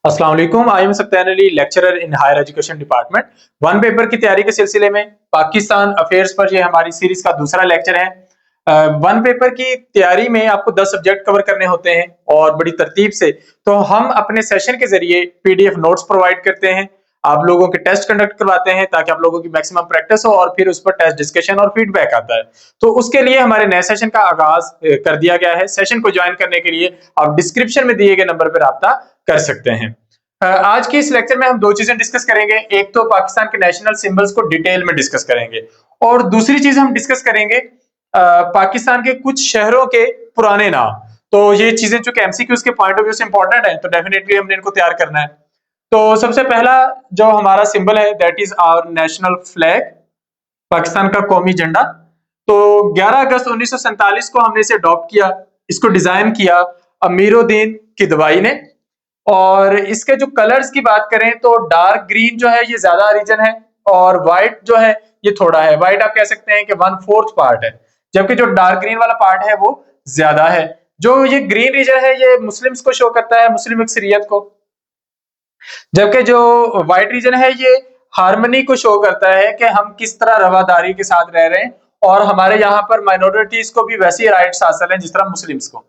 अस्सलाम वालेकुम। I am Sattan Ali, lecturer in higher education department. One paper की तैयारी के सिलसिले में पाकिस्तान अफेयर्स पर ये हमारी सीरीज का दूसरा लेक्चर है। वन पेपर की तैयारी में आपको 10 सब्जेक्ट कवर करने होते हैं और बड़ी तरतीब से। तो हम अपने सेशन के जरिए पीडीएफ नोट्स प्रोवाइड करते हैं, आप लोगों के टेस्ट कंडक्ट करवाते हैं ताकि आप लोगों की मैक्सिमम प्रैक्टिस हो और फिर उस पर टेस्ट डिस्कशन और फीडबैक आता है। तो उसके लिए हमारे नए सेशन का आगाज कर दिया गया है। सेशन को ज्वाइन करने के लिए आप डिस्क्रिप्शन में दिए गए नंबर पर राब्ता कर सकते हैं। आज के इस लेक्चर में हम दो चीजें डिस्कस करेंगे। एक तो पाकिस्तान के नेशनल सिंबल्स को डिटेल में डिस्कस करेंगे और दूसरी चीज हम डिस्कस करेंगे पाकिस्तान के कुछ शहरों के पुराने नाम। तो ये चीजें चूंकि एमसीक्यूज के पॉइंट ऑफ व्यू से इंपॉर्टेंट है तो डेफिनेटली हमने इनको तैयार करना है। तो सबसे पहला जो हमारा सिंबल है that is our national flag, Pakistan का कौमी झंडा। तो 11 अगस्त 1947 को हमने इसे अडॉप्ट किया, इसको डिजाइन किया अमीरुद्दीन किदवाई ने। और इसके जो कलर्स की बात करें तो डार्क ग्रीन जो है ये ज्यादा रीजन है और व्हाइट जो है ये थोड़ा है। व्हाइट आप कह सकते हैं कि 1/4 पार्ट है, जबकि जो डार्क ग्रीन वाला पार्ट है वो ज्यादा है। जो ये ग्रीन रीजन है ये मुस्लिम्स को शो करता है, मुस्लिम अक्सरियत को, जबकि जो व्हाइट रीजन है ये हार्मनी को शो करता है कि हम किस तरह रवादारी के साथ रह रहे हैं और हमारे यहाँ पर माइनॉरिटीज को भी वैसे ही राइट्स हासिल हैं जिस तरह मुस्लिम्स को।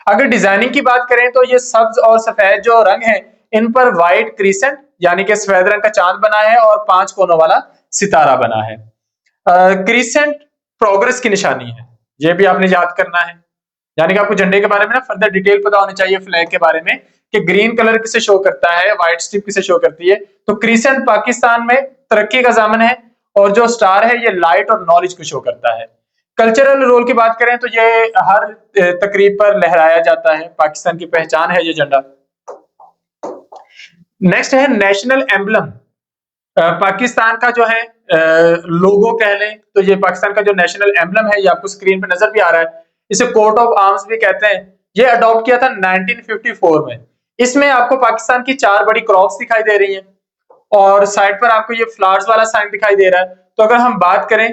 अगर डिजाइनिंग की बात करें तो ये सब्ज और सफेद जो रंग है इन पर व्हाइट क्रीसेंट यानी कि सफेद रंग का चांद बना है और 5 कोनों वाला सितारा बना है। क्रीसेंट प्रोग्रेस की निशानी है, ये भी आपने याद करना है। यानी कि आपको झंडे के बारे में ना फर्दर डिटेल पता होनी चाहिए फ्लैग के बारे में कि ग्रीन कलर किसे शो करता है, व्हाइट स्ट्रिप किसे शो करती है। तो क्रीसेंट पाकिस्तान में तरक्की का जामन है और जो स्टार है ये लाइट और नॉलेज को शो करता है। कल्चरल रोल की बात करें तो ये हर तकरीब पर लहराया जाता है, पाकिस्तान की पहचान है ये झंडा। नेक्स्ट है नेशनल एम्बलम। पाकिस्तान का जो है लोगो कह लें तो ये पाकिस्तान का जो नेशनल एम्बलम है ये आपको स्क्रीन पे नजर भी आ रहा है। इसे कोट ऑफ आर्म्स भी कहते हैं। ये अडॉप्ट किया था 1954 में। इसमें आपको पाकिस्तान की 4 बड़ी क्रॉप्स दिखाई दे रही हैं और साइड पर आपको ये फ्लावर्स वाला साइन दिखाई दे रहा है। तो अगर हम बात करें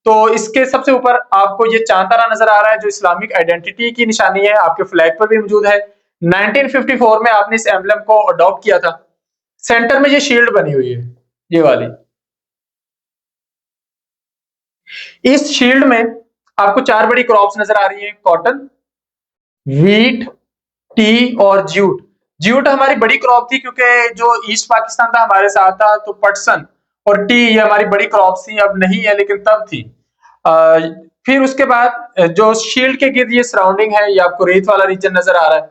तो इसके सबसे ऊपर आपको ये चांद तारा नजर आ रहा है जो इस्लामिक आइडेंटिटी की निशानी है, आपके फ्लैग पर भी मौजूद है। 1954 में आपने इस एम्बलम को अडॉप्ट किया था। सेंटर में ये शील्ड बनी हुई है, ये वाली। इस शील्ड में आपको 4 बड़ी क्रॉप्स नजर आ रही है, कॉटन, व्हीट, टी और ज्यूट। ज्यूट हमारी बड़ी क्रॉप थी क्योंकि जो ईस्ट पाकिस्तान था हमारे साथ था, तो पटसन और टी ये हमारी बड़ी क्रॉप्स थी, अब नहीं है लेकिन तब थी। फिर उसके बाद जो शील्ड के गिर्द ये सराउंडिंग है ये आपको रेत वाला रीजन नजर आ रहा है।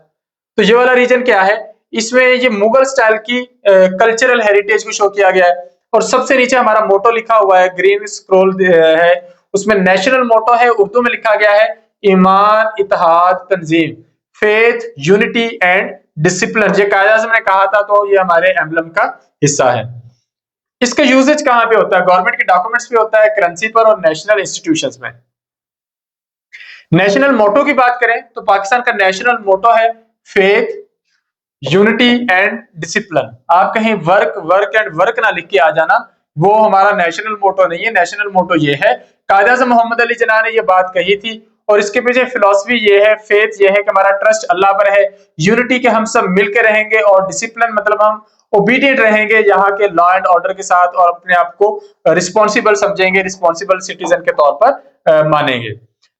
तो ये वाला रीजन क्या है, इसमें ये मुगल स्टाइल की कल्चरल हेरिटेज को शो किया गया है। और सबसे नीचे हमारा मोटो लिखा हुआ है, ग्रीन स्क्रोल है, उसमें नेशनल मोटो है, उर्दू में लिखा गया है ईमान, इत्तेहाद, तंजीम, फेथ, यूनिटी एंड डिसिप्लिन। ये कायदा से मैंने कहा था, तो ये हमारे एम्बलम का हिस्सा है। इसका यूजेज कहां पे होता है, गवर्नमेंट के डॉक्यूमेंट्स पे होता है, करेंसी पर और नेशनल इंस्टीट्यूशंस में। नेशनल मोटो की बात करें तो पाकिस्तान का नेशनल मोटो है फेथ, यूनिटी एंड डिसिप्लिन। आप कहीं वर्क वर्क एंड वर्क ना लिख के आ जाना, वो हमारा नेशनल मोटो नहीं है। नेशनल मोटो ये है, कायद आज़म मोहम्मद अली जिन्ना ने ये बात कही थी और इसके पीछे फिलॉसफी ये है, फेथ ये है कि हमारा ट्रस्ट अल्लाह पर है, यूनिटी के हम सब मिलकर रहेंगे और डिसिप्लिन मतलब हम ओबीडियंट रहेंगे यहाँ के लॉ एंड ऑर्डर के साथ और अपने आप को रिस्पॉन्सिबल समझेंगे, रिस्पॉन्सिबल सिटीजन के तौर पर मानेंगे।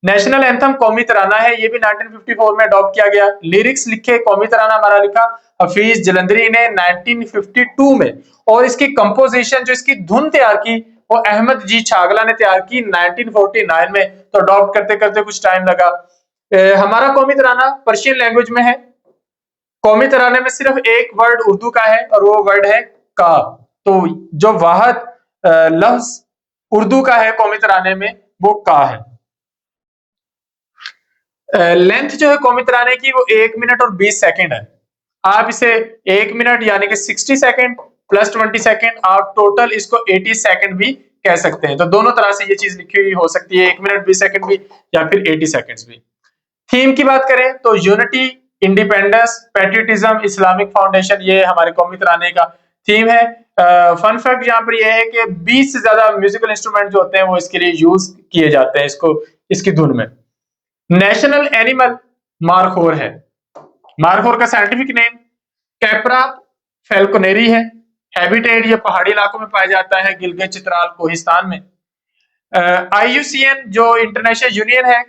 नेशनल एंथम कौमी तराना है, ये भी 1954 में अडॉप्ट किया गया। लिरिक्स लिखे, कौमी तराना हमारा लिखा हफीज जलंधरी ने 1952 में, और इसकी कंपोजिशन जो इसकी धुन तैयार की वो अहमद जी छागला ने तैयार की 1949 में। तो अडॉप्ट करते करते कुछ टाइम लगा। हमारा कौमी तराना पर्शियन लैंग्वेज में है। कौमी तराने में सिर्फ एक वर्ड उर्दू का है और वो वर्ड है का। तो जो वाहद लफ्ज उर्दू का है कौमी तराने में वो का है। लेंथ जो है कौमी तराने की वो 1 मिनट और 20 सेकंड है। आप इसे 1 मिनट यानी कि 60 सेकंड प्लस 20 सेकंड, आप टोटल इसको 80 सेकंड भी कह सकते हैं। तो दोनों तरह से ये चीज लिखी हुई हो सकती है, 1 मिनट 20 सेकंड भी या फिर 80 सेकंड्स भी। थीम की बात करें तो unity, independence, patriotism, Islamic foundation, ये हमारे कौमी तराने का थीम है। फन फैक्ट यहाँ पर यह है कि 20 से ज्यादा म्यूजिकल इंस्ट्रूमेंट जो होते हैं वो इसके लिए यूज किए जाते हैं, इसको इसकी धुन में। नेशनल एनिमल मारखोर है। मारखोर का साइंटिफिक नेम कैपरा फैल्कोनेरी है। हैबिटेट ये पहाड़ी इलाकों में पाया जाता है, गिलगित चित्राल कोहिस्तान में। IUCN जो इंटरनेशनल यूनियन है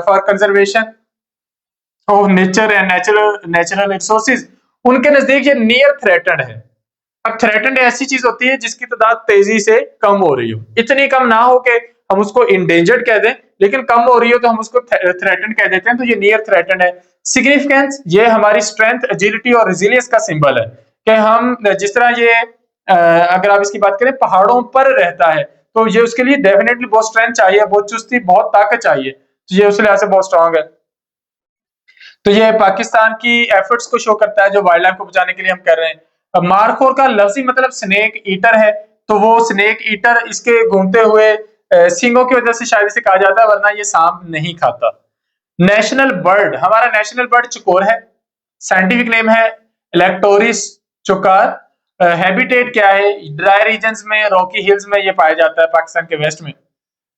for conservation of nature and natural resources, उनके नजदीक ये नियर थ्रेटेंड है। अब थ्रेटेंड ऐसी चीज होती है जिसकी तादाद तेजी से कम हो रही हो, इतनी कम ना हो कि हम उसको इंडेंजर्ड कह दें, लेकिन कम हो रही हो तो हम उसको थ्रेटेंड कह देते हैं, तो ये नियर थ्रेटेंड है। सिग्निफिकेंस ये हमारी स्ट्रेंथ, एजिलिटी और रेजिलियंस का सिंबल है कि हम जिस तरह ये अगर आप इसकी बात करें पहाड़ों पर रहता है तो ये उसके लिए डेफिनेटली बहुत स्ट्रेंथ चाहिए, बहुत चुस्ती, बहुत ताकत चाहिए, तो ये उस लिहाज से बहुत स्ट्रांग है। तो ये पाकिस्तान की एफर्ट्स को शो करता है जो वाइल्ड लाइफ को बचाने के लिए हम कर रहे हैं। अब मारखोर का लफ्जी मतलब स्नेक ईटर है, तो वो स्नेक ईटर इसके घूमते हुए सींगों की वजह से शायद इसे कहा जाता है, वरना ये सांप नहीं खाता। नेशनल बर्ड, हमारा नेशनल बर्ड चकोर है। साइंटिफिक नेम है इलेक्टोरिस चोकार। हैबिटेट क्या है, ड्राई रीजन्स में, रॉकी हिल्स में ये पाया जाता है पाकिस्तान के वेस्ट में।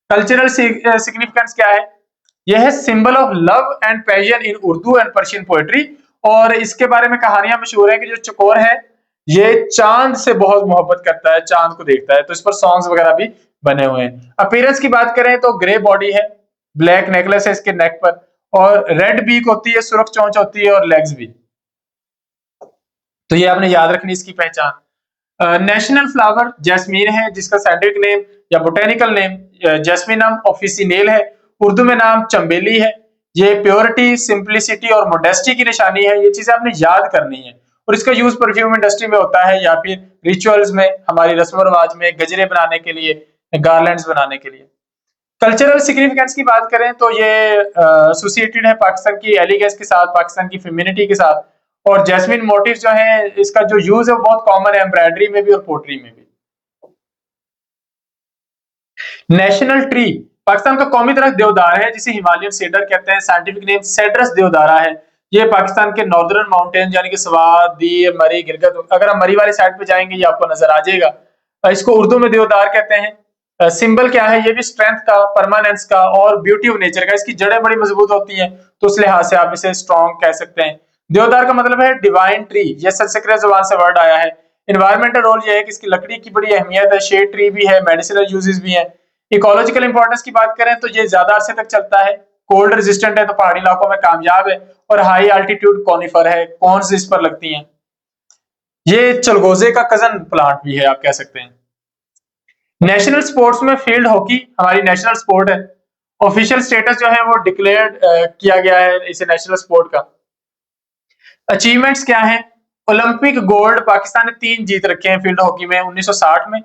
कल्चरल सिग्निफिकेंस क्या है, यह है symbol of love and passion in Urdu and Persian poetry, और इसके बारे में कहानियां मशहूर है कि जो चकोर है ये चांद से बहुत मोहब्बत करता है, चांद को देखता है, तो इस पर सॉन्ग्स वगैरह भी बने हुए हैं। अपीयरेंस की बात करें तो ग्रे बॉडी है, ब्लैक नेकलेस है इसके नेक पर, और रेड बीक होती है, सुर्ख चोंच होती है और लेग्स भी, तो ये आपने याद रखनी इसकी पहचान। नेशनल फ्लावर जैस्मीन है, जिसका साइंटिफिक नेम या बोटेनिकल नेम जैस्मिनम ऑफिसिनेल है, उर्दू में नाम चंबेली है। ये प्योरिटी, सिंप्लिसिटी और मोडेस्टी की निशानी है, ये चीजें आपने याद करनी है, और इसका यूज परफ्यूम इंडस्ट्री में होता है या फिर रिचुअल्स में, हमारी रस्म रिवाज में, गजरे बनाने के लिए, गार्लैंड्स बनाने के लिए। कल्चरल सिग्निफिकेंस की बात करें तो ये एसोसिएटेड है पाकिस्तान की एलिगेंस के साथ, पाकिस्तान की फेमिनिटी के साथ, और जैस्मिन मोटिव जो है इसका जो यूज है बहुत कॉमन है एम्ब्रॉयडरी में भी और पोट्री में भी। नेशनल ट्री, पाकिस्तान का कौमी दरख्त देवदार है, जिसे हिमालयन सेडर कहते हैं, साइंटिफिक नेम सेड्रस देवदारा है। ये पाकिस्तान के नॉर्दर्न माउंटेन यानी कि स्वात, दीर, मरी, गिलगित, अगर हम मरी वाली साइड पे जाएंगे ये आपको नजर आ जाएगा। इसको उर्दू में देवदार कहते हैं। सिंबल क्या है, ये भी स्ट्रेंथ का, परमानेंस का और ब्यूटी ऑफ नेचर का, इसकी जड़ें बड़ी मजबूत होती हैं, तो उस लिहाज से आप इसे स्ट्रॉन्ग कह सकते हैं। देवदार का मतलब है डिवाइन ट्री, ये संस्कृत जुबान से वर्ड आया है। इन्वायरमेंटल रोल ये है कि इसकी लकड़ी की बड़ी अहमियत है, शेड ट्री भी है, मेडिसिनल यूजेस भी है। इकोलॉजिकल इंपॉर्टेंस की बात करें तो ये ज्यादा अरसे तक चलता है, कोल्ड रेजिस्टेंट है तो पहाड़ी इलाकों में कामयाब है, और हाई अल्टीट्यूड कॉनिफर है, कॉन्स इस पर लगती हैं। ये चलगोजे का कजन प्लांट भी है, आप कह सकते हैं। नेशनल स्पोर्ट्स में फील्ड हॉकी हमारी नेशनल स्पोर्ट है। ऑफिशियल स्टेटस जो है वो डिक्लेयर्ड किया गया है इसे नेशनल स्पोर्ट का। अचीवमेंट्स क्या है, ओलंपिक गोल्ड पाकिस्तान ने 3 जीत रखे हैं फील्ड हॉकी में, 1960 में,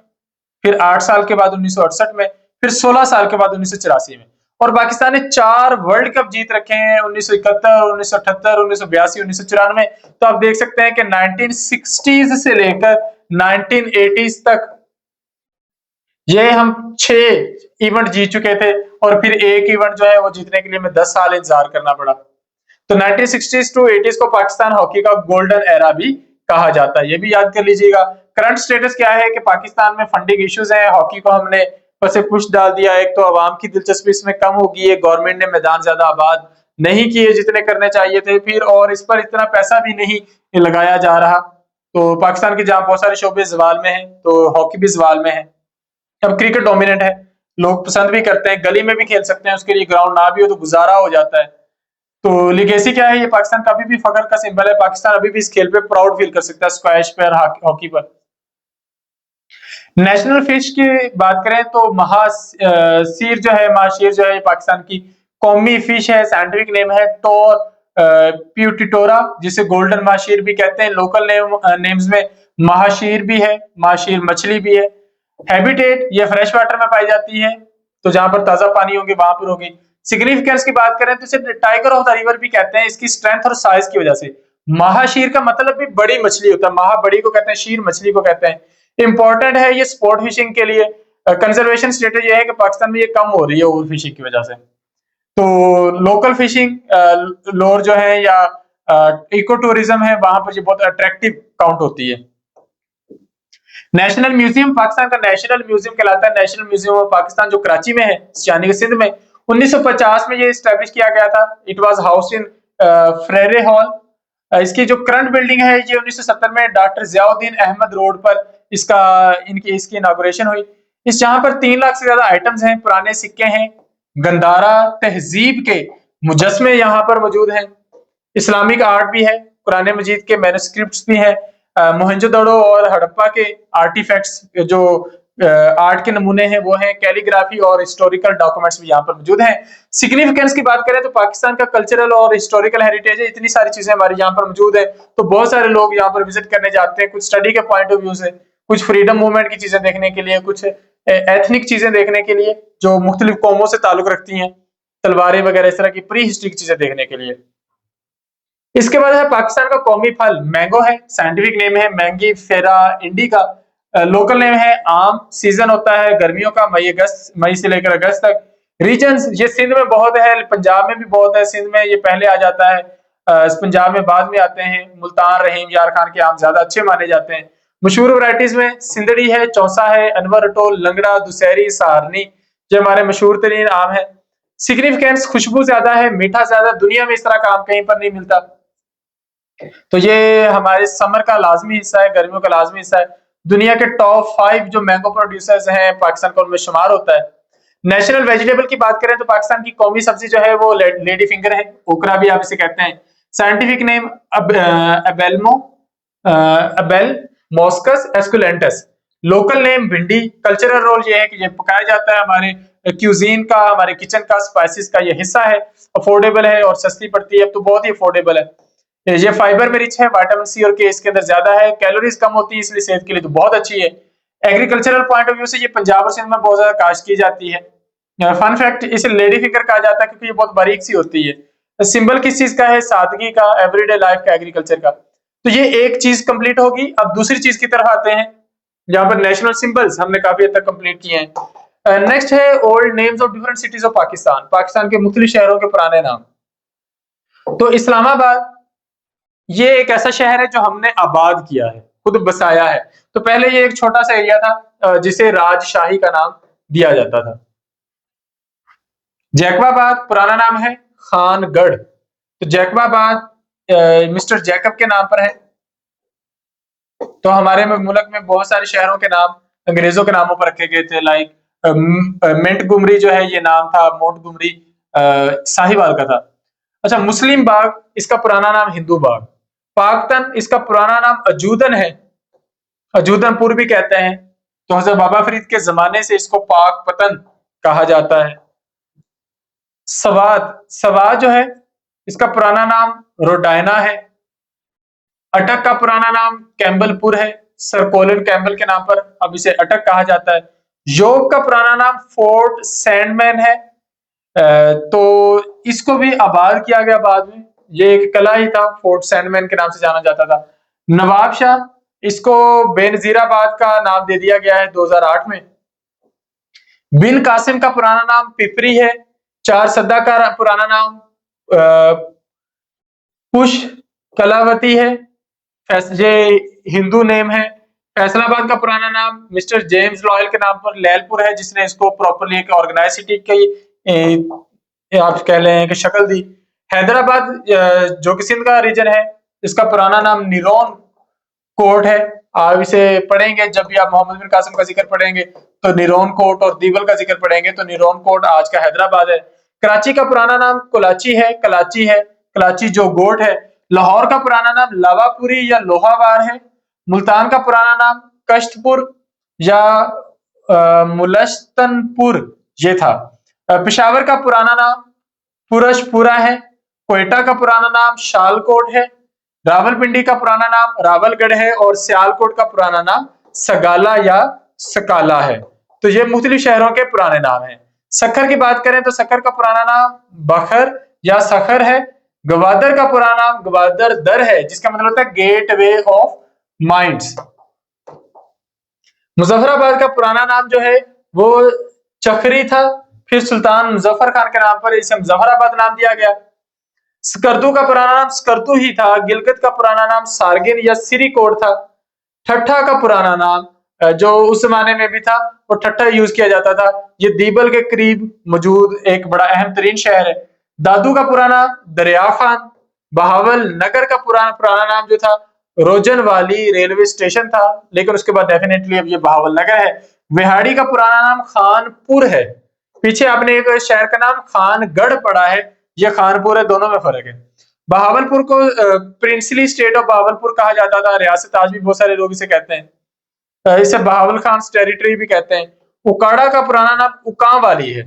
फिर 8 साल के बाद 1968 में, फिर 16 साल के बाद 1984 में, और पाकिस्तान ने 4 वर्ल्ड कप जीत रखे हैं, 1971, 1978, 1982, 1994। तो आप देख सकते हैं कि 1960s से लेकर 1980s तक ये हम 6 इवेंट जीत चुके थे, और फिर एक इवेंट जो है वो जीतने के लिए हमें 10 साल इंतजार करना पड़ा। तो 1960s टू 80s को पाकिस्तान हॉकी का गोल्डन एरा भी कहा जाता है, ये भी याद कर लीजिएगा। करंट स्टेटस क्या है कि पाकिस्तान में फंडिंग इश्यूज हैं, हॉकी को हमने बस एक पुश डाल दिया, एक तो आवाम की दिलचस्पी इसमें कम होगी है, गवर्नमेंट ने मैदान ज्यादा आबाद नहीं किए जितने करने चाहिए थे, फिर और इस पर इतना पैसा भी नहीं लगाया जा रहा, तो पाकिस्तान के जहाँ बहुत सारे शोबे जवाल में है तो हॉकी भी जवाल में है। अब क्रिकेट डोमिनेंट है, लोग पसंद भी करते हैं, गली में भी खेल सकते हैं, उसके लिए ग्राउंड ना भी हो तो गुजारा हो जाता है। तो लिगेसी क्या है, ये पाकिस्तान का अभी भी फखर का सिंबल है, पाकिस्तान अभी भी इस खेल पे प्राउड फील कर सकता है, स्क्वैश पर, हॉकी पर। नेशनल फिश की बात करें तो महासीर जो है, महाशीर जो है, ये पाकिस्तान की कौमी फिश है, साइंटिफिक नेम है टोर प्यूटिटोरा, जिसे गोल्डन महाशीर भी कहते हैं। लोकल नेम्स में महाशीर भी है, महाशीर मछली भी है। हैबिटेट ये फ्रेश वाटर में पाई जाती है, तो जहां पर ताजा पानी होंगे वहां पर होगी। सिग्निफिकेंस की बात करें तो इसे टाइगर ऑफ द रिवर भी कहते हैं, इसकी स्ट्रेंथ और साइज की वजह से। महाशीर का मतलब भी बड़ी मछली होता है, महा बड़ी को कहते हैं, शीर मछली को कहते हैं। इंपॉर्टेंट है ये स्पोर्ट फिशिंग के लिए। कंजर्वेशन स्टेटस ये है कि पाकिस्तान में ये कम हो रही है ओवर फिशिंग की वजह से, तो लोकल फिशिंग लोर जो है या इको टूरिज्म है, वहां पर ये बहुत अट्रैक्टिव काउंट होती है। नेशनल म्यूजियम पाकिस्तान का नेशनल म्यूजियम कहलाता है, नेशनल म्यूजियम ऑफ पाकिस्तान जो कराची में है, यानी कि सिंध में। 1950 में ये स्टैब्लिश किया गया था। It was house in Frere Hall, इसकी जो करंट बिल्डिंग है ये 1970 में डॉक्टर जियाउद्दीन अहमद रोड पर इसकी इनागुरेशन हुई। इस जहां पर 3 लाख से ज्यादा आइटम्स हैं, पुराने सिक्के हैं, गंधारा तहजीब के मुजस्मे यहाँ पर मौजूद हैं, इस्लामिक आर्ट भी है, कुरान मजीद के मैन्युस्क्रिप्ट्स भी हैं, मोहनजोदड़ो और हड़प्पा के आर्टिफैक्ट्स जो आर्ट के नमूने हैं वो हैं, कैलीग्राफी और हिस्टोरिकल डॉक्यूमेंट्स भी यहाँ पर मौजूद हैं। सिग्निफिकेंस की बात करें तो पाकिस्तान का कल्चरल और हिस्टोरिकल हेरिटेज है, इतनी सारी चीजें हमारी यहाँ पर मौजूद है, तो बहुत सारे लोग यहाँ पर विजिट करने जाते हैं, कुछ स्टडी के पॉइंट ऑफ व्यू से, कुछ फ्रीडम मूवमेंट की चीजें देखने के लिए, कुछ एथनिक चीजें देखने के लिए जो मुख्तलिफ कौमों से ताल्लुक रखती हैं, तलवारें वगैरह इस तरह की प्री हिस्ट्री की चीजें देखने के लिए। इसके बाद है पाकिस्तान का कौमी फल मैंगो है, साइंटिफिक नेम है मैंगी फेरा इंडिका, लोकल नेम है आम, सीजन होता है गर्मियों का मई से लेकर अगस्त तक। रीजन्स ये सिंध में बहुत है, पंजाब में भी बहुत है, सिंध में ये पहले आ जाता है, पंजाब में बाद में आते हैं, मुल्तान रहीम यार खान के आम ज्यादा अच्छे माने जाते हैं। मशहूर वैरायटीज में सिंदड़ी है, चौसा है, अनवर अटोल, लंगड़ा, दुसहरी, सहारनी, जो हमारे मशहूर तरीन आम है। सिग्निफिकेंस खुशबू ज्यादा है, मीठा ज्यादा, दुनिया में इस तरह का आम कहीं पर नहीं मिलता, तो ये हमारे समर का लाजमी हिस्सा है, गर्मियों का लाजमी हिस्सा है। दुनिया के टॉप 5 जो मैंगो प्रोड्यूसर्स हैं पाकिस्तान का उनमें शुमार होता है। नेशनल वेजिटेबल की बात करें तो पाकिस्तान की कौमी सब्जी जो है वो लेडी फिंगर है, ओकरा भी आप इसे कहते हैं। Scientific name abelmoschus esculentus, local name bhindi. Cultural role ये है कि ये पकाया जाता है, हमारे क्यूजीन का, हमारे किचन का, स्पाइसेस का ये हिस्सा है, अफोर्डेबल है और सस्ती पड़ती है, तो बहुत ही अफोर्डेबल है। ये फाइबर में रिच है, विटामिन सी और के इसके अंदर ज्यादा है, कैलोरीज कम होती है, इसलिए सेहत के लिए तो बहुत अच्छी है। एग्रीकल्चरल पॉइंट ऑफ व्यू से ये पंजाब और सिंध में बहुत ज्यादा काश्त की जाती है। फन फैक्ट, इसे लेडी फिंगर कहा जाता है क्योंकि ये बहुत बारीक सी होती है। सिंबल किस चीज का है? सादगी का, एवरीडे लाइफ का, एग्रीकल्चर का। तो ये एक चीज कंप्लीट होगी। अब दूसरी चीज की तरफ आते हैं, यहाँ पर नेशनल सिंबल्स हमने काफी हद तक कंप्लीट किए हैं। नेक्स्ट है old names of different cities of Pakistan, Pakistan के मुख्तलिफ शहरों के पुराने नाम। तो इस्लामाबाद ये एक ऐसा शहर है जो हमने आबाद किया है, खुद बसाया है। तो पहले ये एक छोटा सा एरिया था जिसे राजशाही का नाम दिया जाता था। जैकबाबाद पुराना नाम है खानगढ़, तो जैकबाबाद मिस्टर जैकब के नाम पर है। तो हमारे मुल्क में बहुत सारे शहरों के नाम अंग्रेजों के नामों पर रखे गए थे, लाइक मिंटगुमरी जो है ये नाम था, मोंटगुमरी साहिवाल का था। अच्छा, मुस्लिम बाग इसका पुराना नाम हिंदू बाग। पाकतन इसका पुराना नाम अजूदन है, अजूदनपुर भी कहते हैं। तो हजरत बाबा फरीद के जमाने से इसको पाक पतन कहा जाता है। सवाद, सवाद जो है इसका पुराना नाम रोडायना है। अटक का पुराना नाम कैम्बलपुर है, सर कोलिन कैम्बल के नाम पर अब इसे अटक कहा जाता है। योग का पुराना नाम फोर्ट सैंडमैन है, तो इसको भी आबाद किया गया बाद में, ये एक कला ही था, फोर्ट सैंडमैन के नाम से जाना जाता था। नवाब शाह, इसको बेनजीराबाद का नाम दे दिया गया है 2008 में। बिन कासिम का पुराना नाम पिपरी है। चार सद्दा का पुराना नाम पुश कलावती है, ये हिंदू नेम है। फैसलाबाद का पुराना नाम मिस्टर जेम्स लॉयल के नाम पर लैलपुर है, जिसने इसको प्रॉपर्ली एक ऑर्गेनाइज सिटी की आप कह लें कि शक्ल दी। हैदराबाद जो कि सिंध का रीजन है, इसका पुराना नाम निरोन कोट है। आप इसे पढ़ेंगे जब भी आप मोहम्मद बिन कासिम का जिक्र पढ़ेंगे तो निरोन कोट, और दीवल का जिक्र पढ़ेंगे तो निरोन कोट आज का हैदराबाद है। कराची का पुराना नाम कुलाची है, कलाची है, कलाची जो गोट है। लाहौर का पुराना नाम लावापुरी या लोहावार है। मुल्तान का पुराना नाम कश्तपुर या मुलस्तनपुर ये था। पेशावर का पुराना नाम पुरशपुरा है। कोयटा का पुराना नाम शालकोट है। रावलपिंडी का पुराना नाम रावलगढ़ है और सियालकोट का पुराना नाम सगाला या सकाला है। तो ये मुख्तलिफ शहरों के पुराने नाम हैं। सखर की बात करें तो सखर का पुराना नाम बखर या सखर है। गवादर का पुराना नाम गवादर दर है, जिसका मतलब होता है gateway of minds. Muzaffarabad का पुराना नाम जो है वो चखरी था, फिर सुल्तान मुजफ्फर खान के नाम पर इसे मुजफ्फराबाद नाम दिया गया। स्कर्दू का पुराना नाम स्कर्दू ही था। गिलगित का पुराना नाम सारगिन या सिरीकोट था। ठट्ठा का पुराना नाम जो उस जमाने में भी था वो ठट्ठा यूज किया जाता था, ये दीबल के करीब मौजूद एक बड़ा अहम तरीन शहर है। दादू का पुराना दरिया खान, बहावल नगर का पुराना नाम जो था रोजनवाली रेलवे स्टेशन था, लेकिन उसके बाद डेफिनेटली अब ये बहावल नगर है। विहाड़ी का पुराना नाम खानपुर है। पीछे आपने एक शहर का नाम खानगढ़ पढ़ा है, ये खानपुर है, दोनों में फर्क है। बहावलपुर को प्रिंसली स्टेट ऑफ बहावलपुर कहा जाता था, रियासत आज भी बहुत सारे लोग इसे कहते हैं। इसे बहावल खान टेरिटरी भी कहते हैं। उकाड़ा का पुराना नाम उकां वाली है,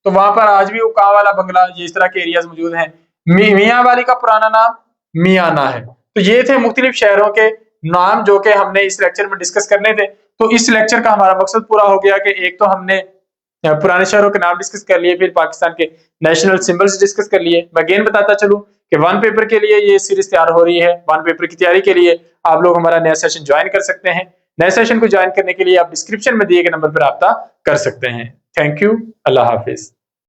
तो वहां पर आज भी उकां वाला बंगला, ये इस तरह के एरियाज मौजूद हैं। मियाँ वाली का पुराना नाम मियाना है। तो ये थे मुख्तलिफ शहरों के नाम जो कि हमने इस लेक्चर में डिस्कस करने थे। तो इस लेक्चर का हमारा मकसद पूरा हो गया कि एक तो हमने पुराने शहरों के नाम डिस्कस कर लिए, फिर पाकिस्तान के नेशनल सिंबल्स डिस्कस कर लिए। मैं अगेन बताता चलूं कि वन पेपर के लिए ये सीरीज तैयार हो रही है। वन पेपर की तैयारी के लिए आप लोग हमारा नया सेशन ज्वाइन कर सकते हैं। नए सेशन को ज्वाइन करने के लिए आप डिस्क्रिप्शन में दिए गए नंबर पर रब्ता कर सकते हैं। Thank you, Allah Hafiz.